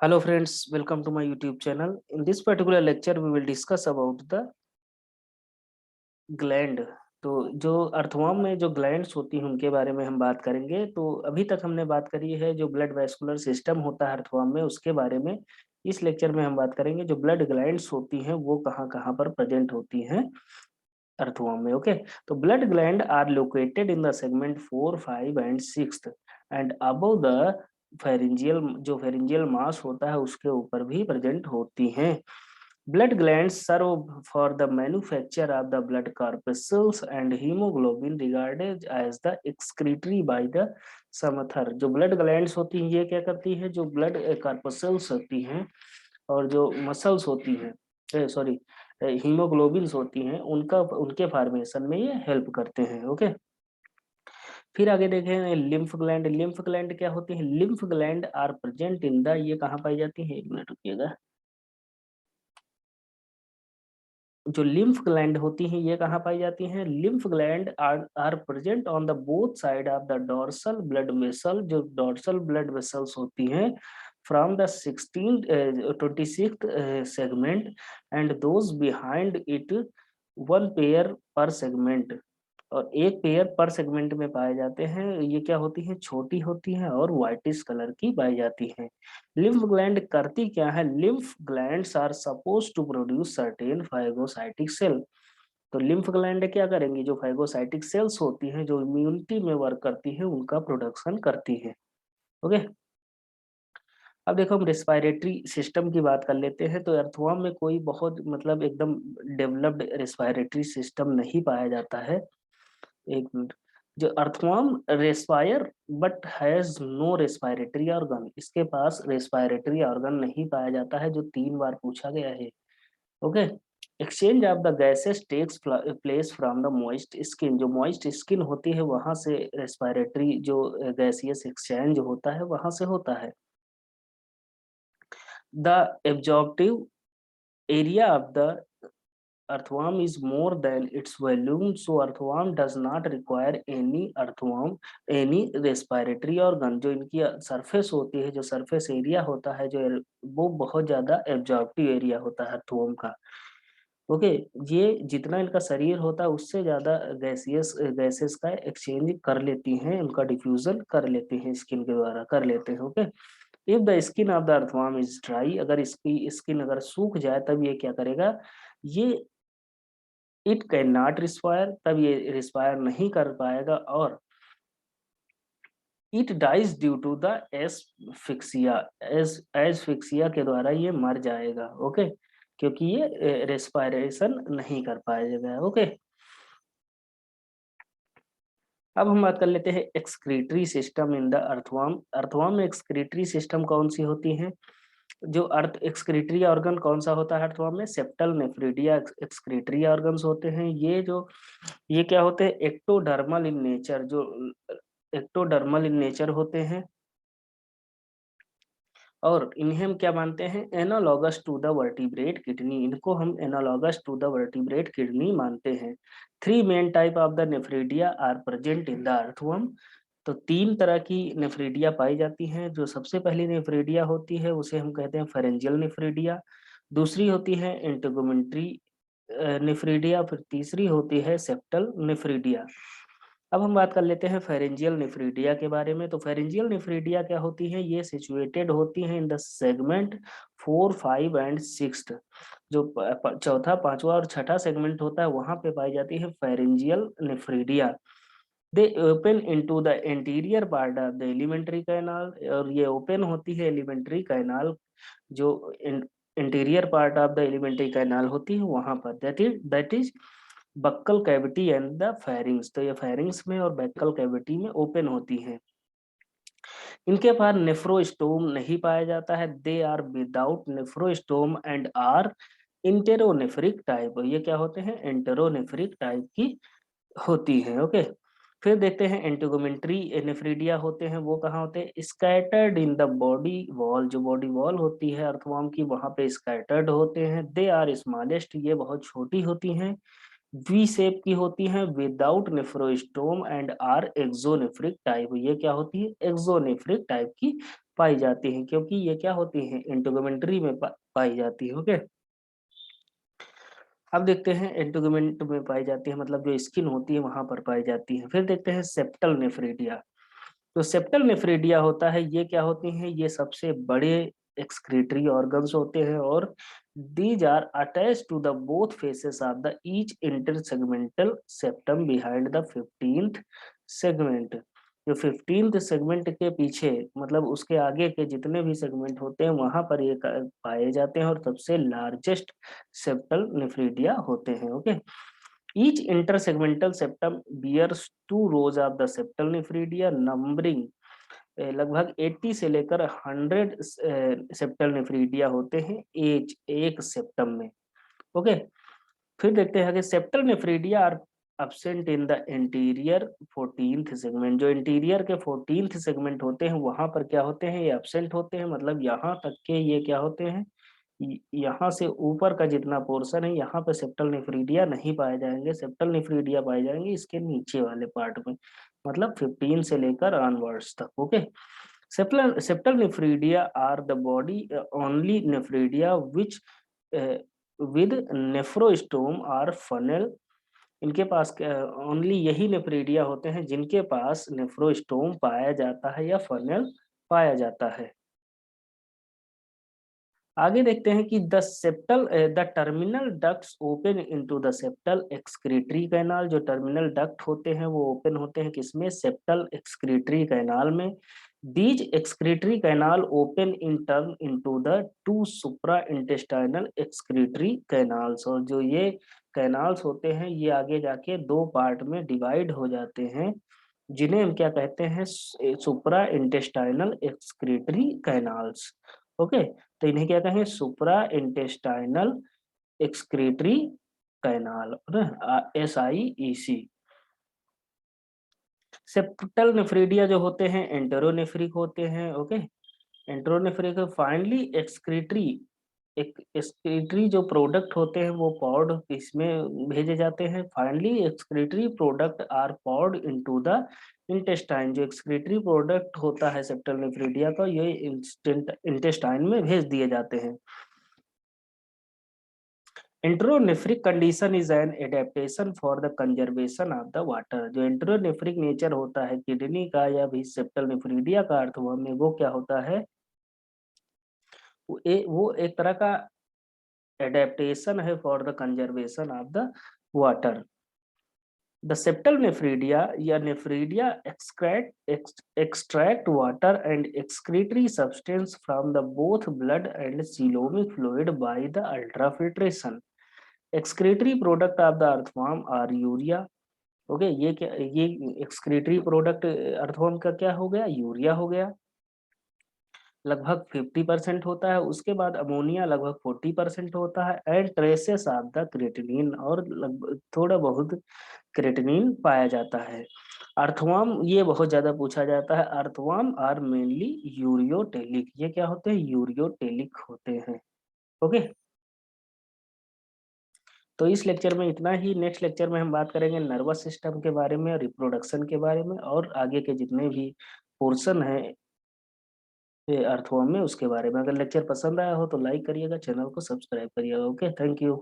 Hello friends, welcome to my YouTube channel. In this particular lecture, we will discuss about the gland. तो जो earthworm में जो glands होती हैं उनके बारे में हम बात करेंगे। तो अभी तक हमने बात करी है जो ब्लड वेस्कुलर सिस्टम होता है अर्थवर्म में, उसके बारे में। इस लेक्चर में हम बात करेंगे जो ब्लड ग्लैंड्स होती हैं वो कहाँ कहाँ पर प्रेजेंट होती हैं अर्थवर्म में। ओके, तो blood gland are located in the segment 4, 5 and 6 and above the pharyngeal, जो फेरिंजियल मास होता है उसके ऊपर भी प्रेजेंट होती हैं। Blood glands serve for the manufacture of the blood corpuscles and hemoglobin regarded as the excretory by the Samthar. जो blood glands होती हैं ये क्या करती है, जो ब्लड कार्पसल्स होती हैं और जो मसल्स होती हैं, सॉरी, हीमोग्लोबिन्स होती हैं, उनका उनके फॉर्मेशन में ये हेल्प करते हैं। ओके, फिर आगे देखें लिम्फ ग्लैंड। लिम्फ ग्लैंड क्या होती है? Lymph gland are present in the, ये कहाँ पाई जाती है, एक मिनट रुकिएगा। जो लिम्फ ग्लैंड होती हैं ये कहाँ पाई जाती हैं? Lymph gland are present on the both side of the dorsal blood vessel. जो डोर्सल ब्लड वेसल्स होती हैं from the 26th segment and those behind it, one pair per segment, और एक पेयर पर सेगमेंट में पाए जाते हैं। ये क्या होती है? छोटी होती है और व्हाइटिश कलर की पाई जाती है। लिम्फ ग्लैंड करती क्या है? Lymph glands are suppose to produce certain phagocytic cell. तो लिम्फ ग्लैंड क्या करेंगी? जो फाइगोसाइटिक सेल्स होती हैं जो इम्यूनिटी में वर्क करती है उनका प्रोडक्शन करती है। ओके, अब देखो हम रेस्पिरेटरी सिस्टम की बात कर लेते हैं। तो अर्थवर्म में कोई बहुत मतलब एकदम डेवलप्ड रेस्पिरेटरी सिस्टम नहीं पाया जाता है। एक मिनट, जो earthworm respire but has no respiratory organ, इसके पास रेस्पिरेटरी ऑर्गन नहीं पाया जाता है, जो 3 बार पूछा गया है। Okay, exchange of the gases takes place from the moist skin. जो मॉइस्ट स्किन होती है वहां से रेस्पिरेटरी जो गैसियस एक्सचेंज होता है वहां से होता है। The absorptive area of the earthworm is more than its volume, so earthworm does not require any respiratory organ। जो इनकी सरफेस होती है, जो सरफेस एरिया होता है, जो वो बहुत ज्यादा एब्जॉर्प्टिव एरिया होता है अर्थवर्म का। ओके, ये जितना इनका शरीर होता है उससे ज्यादा गैसेस का एक्सचेंज कर लेती हैं, उनका डिफ्यूजन कर लेती हैं, स्किन के द्वारा कर लेते हैं। Okay, if the skin of the earthworm is dry, अगर इसकी स्किन अगर सूख जाए तब ये क्या करेगा? ये इट कैन नॉट रिस्पायर, तब ये रिस्पायर नहीं कर पाएगा, और it dies due to the asphyxia, asphyxia के द्वारा ये मर जाएगा। ओके, क्योंकि ये रेस्पायरेशन नहीं कर पाएगा। ओके, अब हम बात कर लेते हैं excretory system in the earthworm. Earthworm में एक्सक्रीटरी सिस्टम कौन सी होती है? जो अर्थ एक्सक्रीटरी ऑर्गन कौन सा होता है अर्थवर्म में? सेप्टल नेफ्रिडिया एक्सक्रीटरी ऑर्गन्स होते हैं। ये क्या होते हैं? एक्टोडर्मल इन नेचर, जो एक्टोडर्मल इन नेचर होते हैं, और इन्हें हम क्या मानते हैं? Analogous to the vertebrate kidney. इनको हम analogous to the vertebrate kidney मानते हैं। 3 main type of the nephridia are present in the earthworm. तो 3 तरह की नेफ्रिडिया पाई जाती हैं। जो सबसे पहली नेफ्रिडिया होती है उसे हम कहते हैं फेरेंजियल नेफ्रिडिया, दूसरी होती है इंटेगुमेंट्री नेफ्रिडिया, फिर तीसरी होती है सेप्टल नेफ्रिडिया। अब हम बात कर लेते हैं फेरेंजियल नेफ्रिडिया के बारे में। तो फेरेंजियल नेफ्रिडिया क्या होती है? ये सिचुएटेड होती हैं इन द सेगमेंट 4, 5 एंड 6। जो चौथा, पांचवा और छठा सेगमेंट होता है वहां पे पाई जाती है pharyngeal nephridia. They open into the interior part of the alimentary canal, और ये ओपन होती है एलिमेंट्री कैनाल, जो interior part of the alimentary canal होती है वहां पर, that is buccal cavity and the pharynx. तो ये फेरिंग्स में और बक्कल कैविटी में ओपन होती हैं। इनके पास नेफ्रोस्टोम नहीं पाया जाता है। They are without nephrostome and are enteronephric type. ये क्या होते हैं? इंटेरोनेफ्रिक टाइप की होती है। ओके, फिर देखते हैं इंटेगुमेंट्री नेफ्रिडिया होते हैं, वो कहाँ होते हैं? Scattered in the body wall. जो बॉडी वॉल होती है अर्थवर्म की वहां पे स्कैटर्ड होते हैं। दे आर स्मॉलेस्ट, ये बहुत छोटी होती हैं। वी शेप की होती हैं without nephrostome and are एक्सोनेफ्रिक type. ये क्या होती है? एक्सोनेफ्रिक टाइप की पाई जाती हैं, क्योंकि ये क्या होती हैं? इंटेगुमेंट्री में पाई जाती है। ओके, अब देखते हैं इंटेगुमेंट में पाई जाती है, मतलब जो स्किन होती है वहां पर पाई जाती है। फिर देखते हैं सेप्टल नेफ्रिडिया। तो सेप्टल नेफ्रिडिया होता है, ये क्या होती हैं? ये सबसे बड़े एक्सक्रीटरी ऑर्गन्स होते हैं, और these are attach to the both faces of the each intersegmental septum behind the 15th segment. जो 15th सेगमेंट के पीछे, मतलब उसके आगे के जितने भी सेगमेंट होते हैं वहां पर ये पाए जाते हैं, और सबसे लार्जेस्ट सेप्टल नेफ्रिडिया होते हैं। Okay, each intersegmental septum bears 2 rows of the septal nephridia numbering लगभग 80 से लेकर 100 सेप्टल नेफ्रिडिया होते हैं एक सेप्टम में। ओके, फिर देखते हैं कि septal nephridia are absent in the interior 14th segment. जो इंटीरियर के 14th सेगमेंट होते हैं वहां पर क्या होते हैं? ये एब्सेंट होते हैं, मतलब यहाँ तक के ये क्या होते हैं? यहाँ से ऊपर का जितना पोर्शन है यहाँ पे सेप्टल नेफ्रिडिया नहीं पाए जाएंगे। सेप्टल नेफ्रिडिया पाए जाएंगे इसके नीचे वाले पार्ट में, मतलब 15 से लेकर ऑनवर्ड्स तक। Okay, septal nephridia are the body only nephridia which with nephrostome or funnel। इनके पास ओनली यही नेफ्रिडिया होते हैं जिनके पास नेफ्रोस्टोम पाया जाता है या फनल पाया जाता है। आगे देखते हैं कि the terminal ducts open into the septal excretory canal. जो टर्मिनल डक्ट होते हैं वो ओपन होते हैं किसमें? सेप्टल एक्सक्रीटरी कैनाल में। These excretory canal open in turn into the two supra intestinal excretory canals. और जो ये कैनाल्स होते हैं ये आगे जाके दो पार्ट में डिवाइड हो जाते हैं, जिन्हें हम क्या कहते हैं? Supra intestinal excretory canals. Okay, तो इन्हें क्या कहेंगे? Supra intestinal excretory canal, SIEC। Septal nephridia जो होते हैं एंटेरोनेफ्रिक होते हैं। ओके, एंटेरोनेफ्रिक फाइनली एक्सक्रीटरी, एक एक्सक्रीटरी जो प्रोडक्ट होते हैं वो पॉड इसमें भेजे जाते हैं। Finally excretory product are poured into the intestine. जो एक्सक्रीटरी प्रोडक्ट होता है सेप्टल नेफ्रिडिया का, ये इंटेस्टाइन में भेज दिए जाते हैं। Enteronephric condition is an adaptation for the conservation of the water. जो एंटेरोनेफ्रिक नेचर होता है किडनी का या भी सेप्टल नेफ्रिडिया का अर्थवर्म में, वो क्या होता है? वो एक तरह का एडेप्टेशन है for the conservation of the water. The septal nephridia या nephridia extract water and excretory substance from the both blood and coelomic fluid by the ultrafiltration। excretory product of the earthworm are urea। Okay, ये क्या? ये excretory product earthworm का क्या हो गया? Urea हो गया, लगभग 50% होता है। उसके बाद अमोनिया लगभग 40% होता है, and traces of the creatinine, और लगभग थोड़ा बहुत क्रिएटिनिन पाया जाता है। अर्थवर्म ये बहुत ज्यादा पूछा जाता है। Earthworm are mainly ureotelic. ये क्या होते हैं? यूरियोटेलिक होते हैं। ओके, तो इस लेक्चर में इतना ही। नेक्स्ट लेक्चर में हम बात करेंगे नर्वस सिस्टम के बारे में, रिप्रोडक्शन के बारे में, और आगे के जितने भी पोर्शन है अर्थवर्म में उसके बारे में। अगर लेक्चर पसंद आया हो तो लाइक करिएगा, चैनल को सब्सक्राइब करिएगा। Okay, thank you.